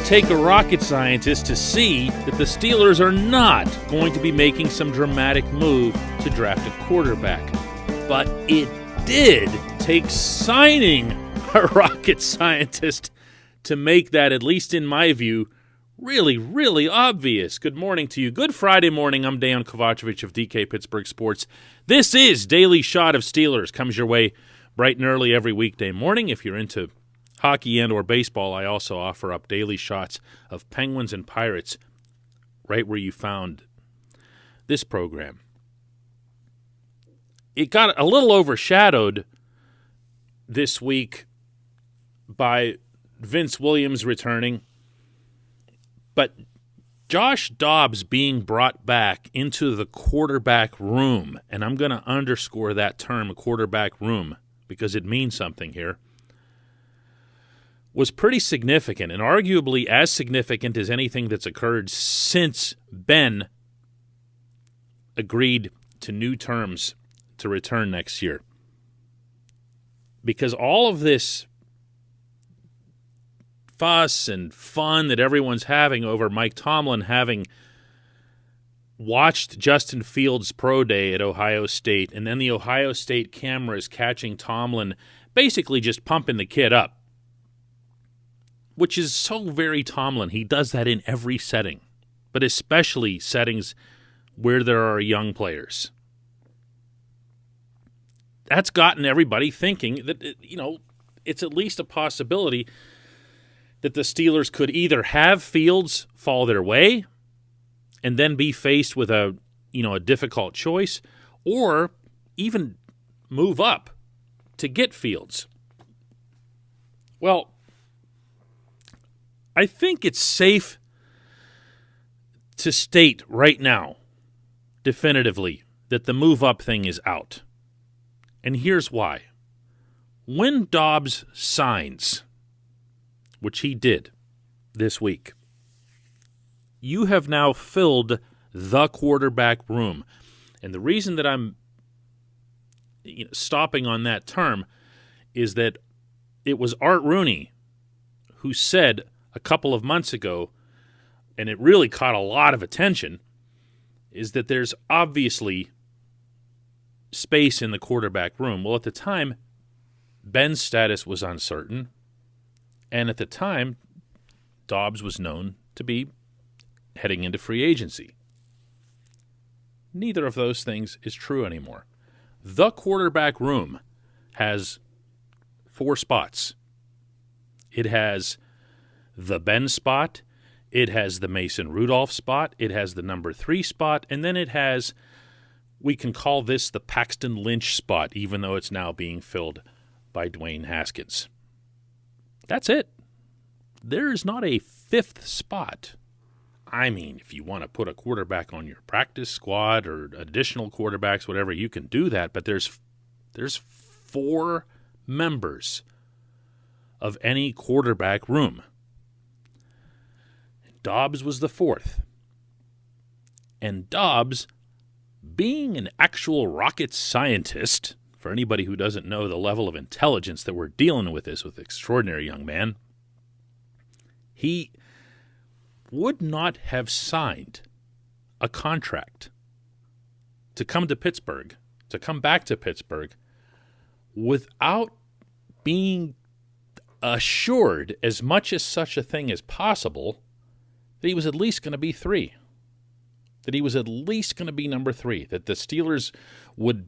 take a rocket scientist to see that the Steelers are not going to be making some dramatic move to draft a quarterback. But it did take signing a rocket scientist to make that, at least in my view, really, really obvious. Good morning to you. Good Friday morning. I'm Dejan Kovacevic of DK Pittsburgh Sports. This is Daily Shot of Steelers. Comes your way bright and early every weekday morning. If you're into hockey and or baseball, I also offer up daily shots of Penguins and Pirates right where you found this program. It got a little overshadowed this week by Vince Williams returning, but Josh Dobbs being brought back into the quarterback room, and I'm going to underscore that term, quarterback room, because it means something here, was pretty significant, and arguably as significant as anything that's occurred since Ben agreed to new terms to return next year. Because all of this fuss and fun that everyone's having over Mike Tomlin having watched Justin Fields' pro day at Ohio State, and then the Ohio State cameras catching Tomlin basically just pumping the kid up, which is so very Tomlin. He does that in every setting, but especially settings where there are young players. That's gotten everybody thinking that, it's at least a possibility that the Steelers could either have Fields fall their way and then be faced with a difficult choice, or even move up to get Fields. Well, I think it's safe to state right now, definitively, that the move-up thing is out. And here's why. When Dobbs signs, which he did this week, you have now filled the quarterback room. And the reason that I'm stopping on that term is that it was Art Rooney who said a couple of months ago, and it really caught a lot of attention, is that there's obviously space in the quarterback room. Well, at the time, Ben's status was uncertain, and at the time, Dobbs was known to be heading into free agency. Neither of those things is true anymore. The quarterback room has 4 spots. It has the Ben spot, it has the Mason Rudolph spot, it has the number 3 spot, and then it has, we can call this the Paxton Lynch spot, even though it's now being filled by Dwayne Haskins. That's it. There is not a 5th spot. I mean, if you want to put a quarterback on your practice squad or additional quarterbacks, whatever, you can do that, but there's 4 members of any quarterback room. Dobbs was the 4th. And Dobbs, being an actual rocket scientist, for anybody who doesn't know the level of intelligence that we're dealing with this with extraordinary young man, he would not have signed a contract to come to Pittsburgh, to come back to Pittsburgh, without being assured as much as such a thing as possible that he was at least going to be 3, that he was at least going to be number 3, that the Steelers would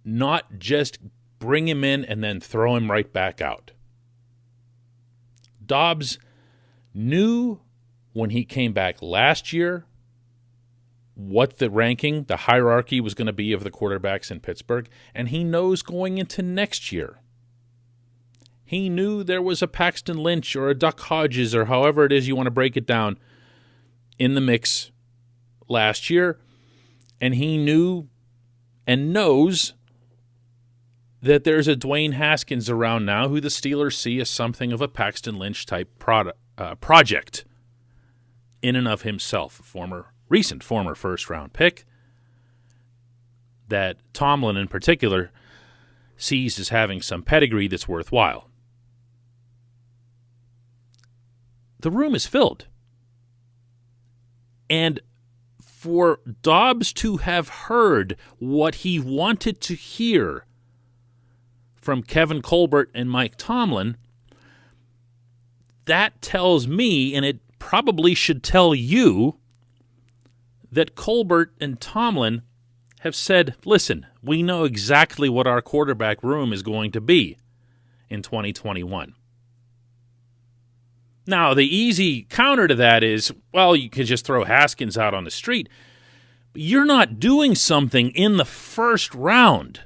not just bring him in and then throw him right back out. Dobbs knew when he came back last year what the ranking, the hierarchy was going to be of the quarterbacks in Pittsburgh, and he knows going into next year. He knew there was a Paxton Lynch or a Duck Hodges or however it is you want to break it down in the mix last year, and he knew and knows that there's a Dwayne Haskins around now who the Steelers see as something of a Paxton Lynch type project in and of himself, recent former first-round pick that Tomlin in particular sees as having some pedigree that's worthwhile. the room is filled. And for Dobbs to have heard what he wanted to hear from Kevin Colbert and Mike Tomlin, that tells me, and it probably should tell you, that Colbert and Tomlin have said, listen, we know exactly what our quarterback room is going to be in 2021. Now, the easy counter to that is, well, you can just throw Haskins out on the street. But you're not doing something in the first round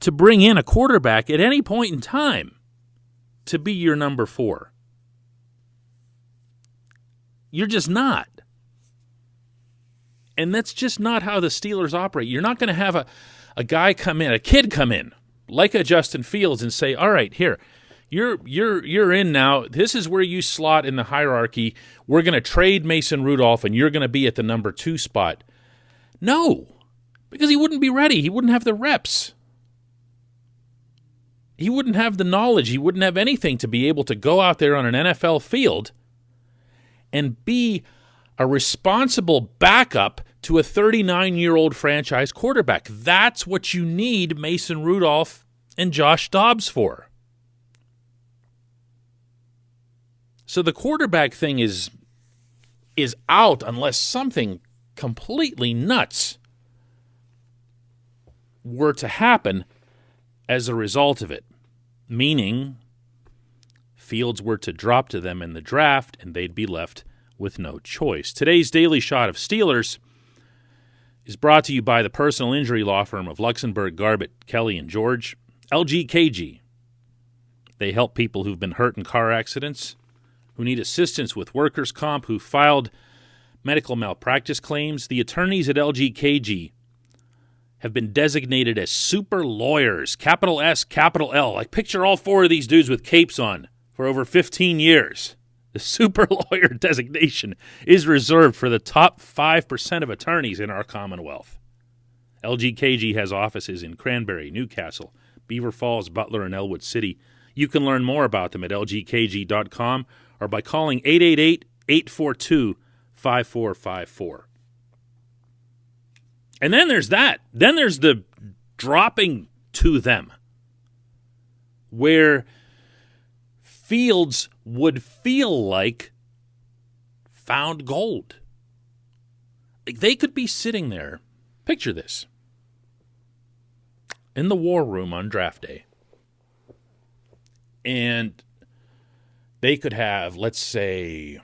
to bring in a quarterback at any point in time to be your number 4. You're just not. And that's just not how the Steelers operate. You're not going to have a guy come in, a kid come in, like a Justin Fields, and say, all right, here, you're in now. This is where you slot in the hierarchy. We're going to trade Mason Rudolph, and you're going to be at the number 2 spot. No, because he wouldn't be ready. He wouldn't have the reps. He wouldn't have the knowledge. He wouldn't have anything to be able to go out there on an NFL field and be a responsible backup to a 39-year-old franchise quarterback. That's what you need Mason Rudolph and Josh Dobbs for. So the quarterback thing is out unless something completely nuts were to happen as a result of it, meaning Fields were to drop to them in the draft and they'd be left with no choice. Today's Daily Shot of Steelers is brought to you by the personal injury law firm of Luxembourg, Garbett, Kelly, and George, LGKG. They help people who've been hurt in car accidents, who need assistance with workers' comp, who filed medical malpractice claims. The attorneys at LGKG have been designated as super lawyers, capital S, capital L. Like, picture all 4 of these dudes with capes on for over 15 years. The super lawyer designation is reserved for the top 5% of attorneys in our Commonwealth. LGKG has offices in Cranberry, Newcastle, Beaver Falls, Butler, and Elwood City. You can learn more about them at lgkg.com or by calling 888-842-5454. And then there's that. Then there's the dropping to them, where Fields would feel like found gold. Like, they could be sitting there. Picture this. In the war room on draft day. And they could have, let's say,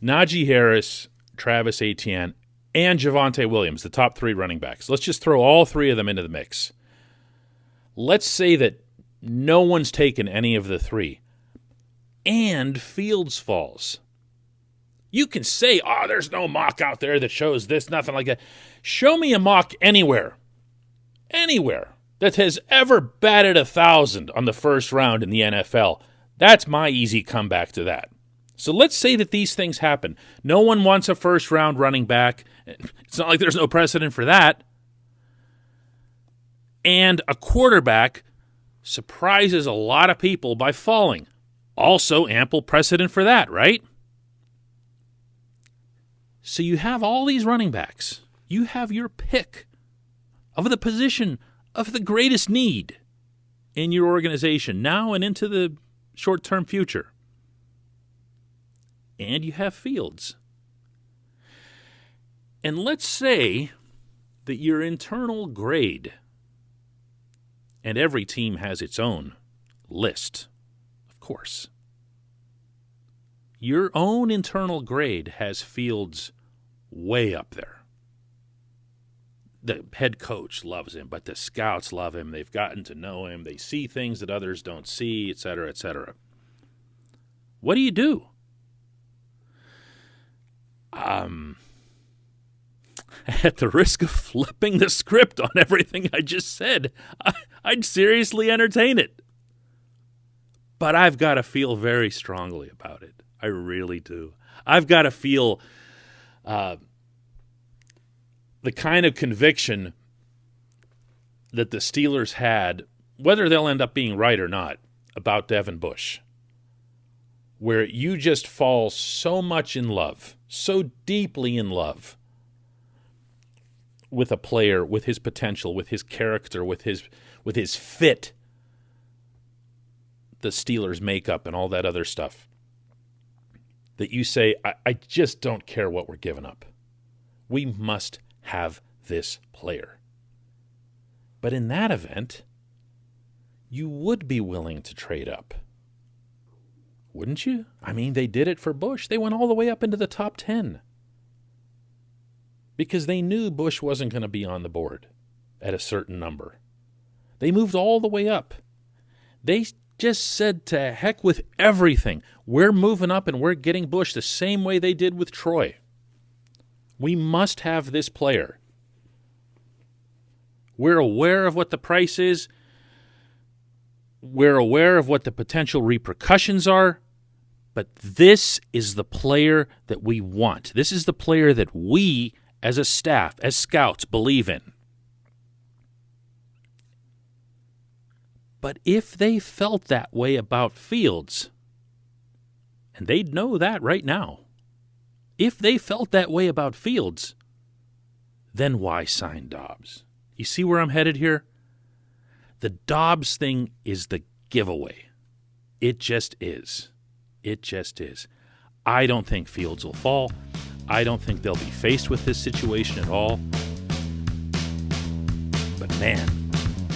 Najee Harris, Travis Etienne, and Javonte Williams, the top 3 running backs. Let's just throw all 3 of them into the mix. Let's say that no one's taken any of the 3. And Fields falls. You can say, there's no mock out there that shows this, nothing like that. Show me a mock anywhere that has ever batted 1,000 on the first round in the NFL. That's my easy comeback to that. So let's say that these things happen. No one wants a first-round running back. It's not like there's no precedent for that. And a quarterback surprises a lot of people by falling. Also ample precedent for that, right? So you have all these running backs. You have your pick of the position of the greatest need in your organization now and into the short-term future. And you have Fields. And let's say that your internal grade, and every team has its own list, of course. Your own internal grade has Fields way up there. The head coach loves him, but the scouts love him. They've gotten to know him. They see things that others don't see, et cetera, et cetera. What do? At the risk of flipping the script on everything I just said, I'd seriously entertain it. But I've got to feel very strongly about it. I really do. I've got to feel the kind of conviction that the Steelers had, whether they'll end up being right or not, about Devin Bush. where you just fall so much in love, so deeply in love with a player, with his potential, with his character, with his fit, the Steelers' makeup and all that other stuff, that you say, I just don't care what we're giving up. We must have this player. But in that event, you would be willing to trade up. Wouldn't you? I mean, they did it for Bush. They went all the way up into the top 10 because they knew Bush wasn't going to be on the board at a certain number. They moved all the way up. They just said to heck with everything. We're moving up and we're getting Bush the same way they did with Troy. We must have this player. We're aware of what the price is. We're aware of what the potential repercussions are. But this is the player that we want. This is the player that we, as a staff, as scouts, believe in. But if they felt that way about Fields, and they'd know that right now, if they felt that way about Fields, then why sign Dobbs? You see where I'm headed here? The Dobbs thing is the giveaway. It just is. It just is. I don't think Fields will fall. I don't think they'll be faced with this situation at all. But man,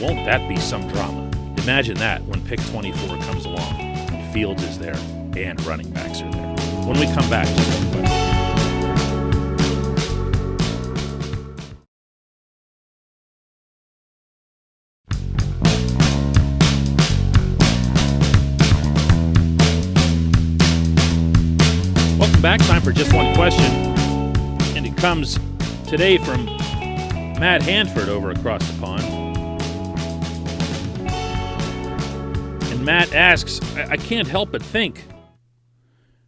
won't that be some drama? Imagine that when pick 24 comes along and Fields is there and running backs are there. When we come back, just one question. Back time for just one question, and it comes today from Matt Hanford over across the pond. And Matt asks, I can't help but think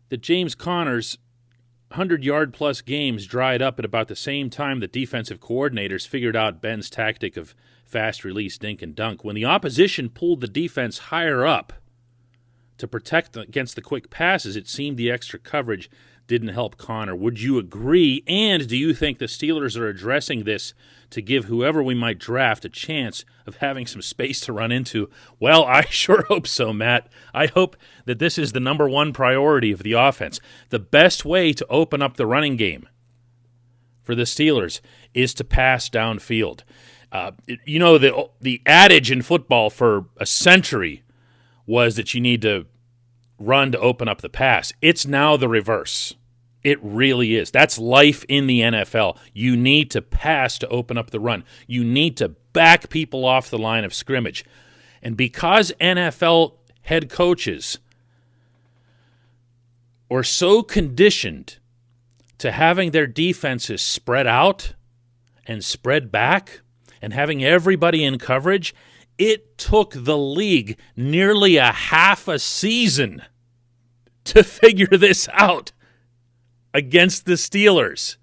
that James Conner's 100-yard-plus games dried up at about the same time that defensive coordinators figured out Ben's tactic of fast release, dink, and dunk. When the opposition pulled the defense higher up to protect against the quick passes, it seemed the extra coverage didn't help Conner. Would you agree? And do you think the Steelers are addressing this to give whoever we might draft a chance of having some space to run into? Well, I sure hope so, Matt. I hope that this is the number one priority of the offense. The best way to open up the running game for the Steelers is to pass downfield. The adage in football for a century was that you need to run to open up the pass. It's now the reverse. It really is. That's life in the NFL. You need to pass to open up the run. You need to back people off the line of scrimmage. And because NFL head coaches are so conditioned to having their defenses spread out and spread back and having everybody in coverage, it took the league nearly a half a season to figure this out against the Steelers.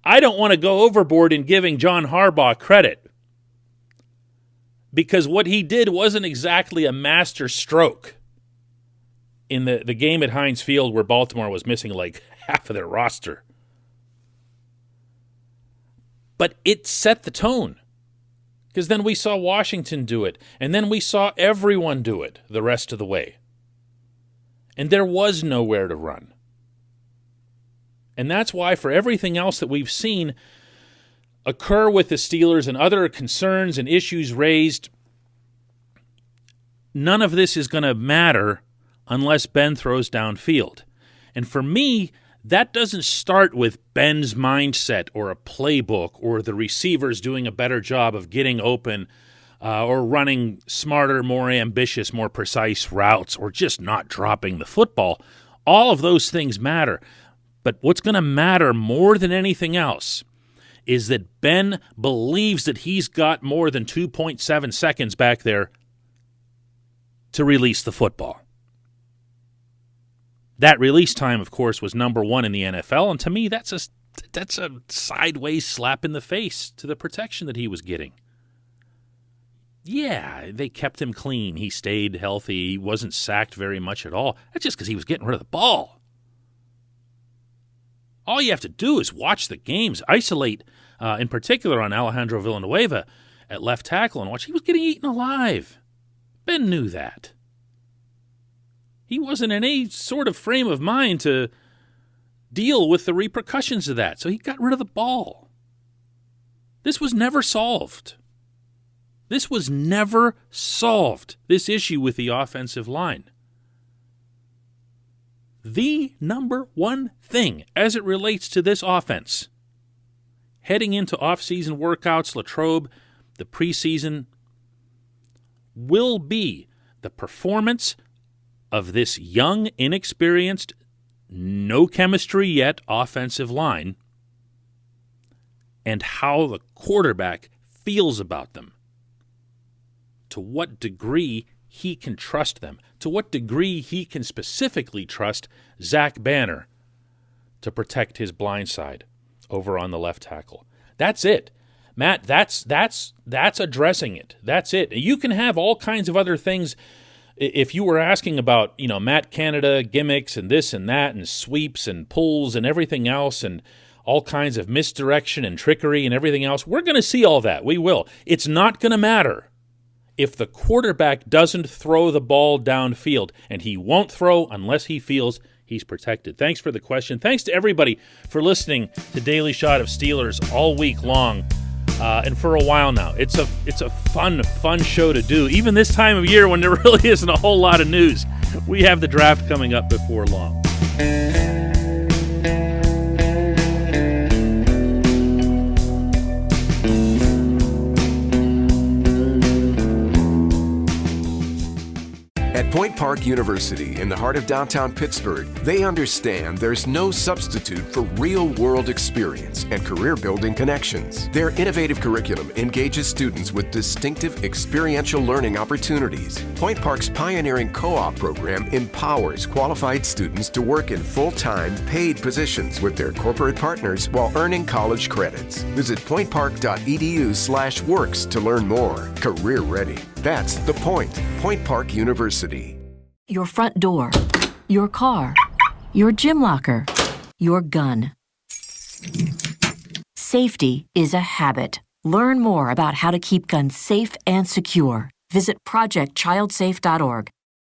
I don't want to go overboard in giving John Harbaugh credit because what he did wasn't exactly a master stroke in the game at Heinz Field where Baltimore was missing like half of their roster. But it set the tone. Because then we saw Washington do it, and then we saw everyone do it the rest of the way. And there was nowhere to run. And that's why for everything else that we've seen occur with the Steelers and other concerns and issues raised, none of this is going to matter unless Ben throws downfield. And for me, that doesn't start with Ben's mindset or a playbook or the receivers doing a better job of getting open or running smarter, more ambitious, more precise routes or just not dropping the football. All of those things matter. But what's going to matter more than anything else is that Ben believes that he's got more than 2.7 seconds back there to release the football. That release time, of course, was number one in the NFL, and to me, that's a sideways slap in the face to the protection that he was getting. Yeah, they kept him clean. He stayed healthy. He wasn't sacked very much at all. That's just because he was getting rid of the ball. All you have to do is watch the games, isolate, in particular on Alejandro Villanueva at left tackle, and watch. He was getting eaten alive. Ben knew that. He wasn't in any sort of frame of mind to deal with the repercussions of that, so he got rid of the ball. This was never solved. This was never solved, this issue with the offensive line. The number one thing as it relates to this offense, heading into off-season workouts, Latrobe, the preseason, will be the performance of this young, inexperienced, no chemistry yet offensive line, and how the quarterback feels about them. To what degree he can trust them. To what degree he can specifically trust Zach Banner to protect his blind side over on the left tackle. That's it. Matt, that's addressing it. That's it. You can have all kinds of other things. If you were asking about, Matt Canada gimmicks and this and that and sweeps and pulls and everything else and all kinds of misdirection and trickery and everything else, we're going to see all that. We will. It's not going to matter if the quarterback doesn't throw the ball downfield, and he won't throw unless he feels he's protected. Thanks for the question. Thanks to everybody for listening to Daily Shot of Steelers all week long. And for a while now. It's a fun show to do. Even this time of year when there really isn't a whole lot of news. We have the draft coming up before long. At Point Park University in the heart of downtown Pittsburgh, they understand there's no substitute for real-world experience and career-building connections. Their innovative curriculum engages students with distinctive experiential learning opportunities. Point Park's pioneering co-op program empowers qualified students to work in full-time, paid positions with their corporate partners while earning college credits. Visit pointpark.edu/works to learn more. Career ready. That's the point. Point Park University. Your front door, your car, your gym locker, your gun. Safety is a habit. Learn more about how to keep guns safe and secure. Visit projectchildsafe.org.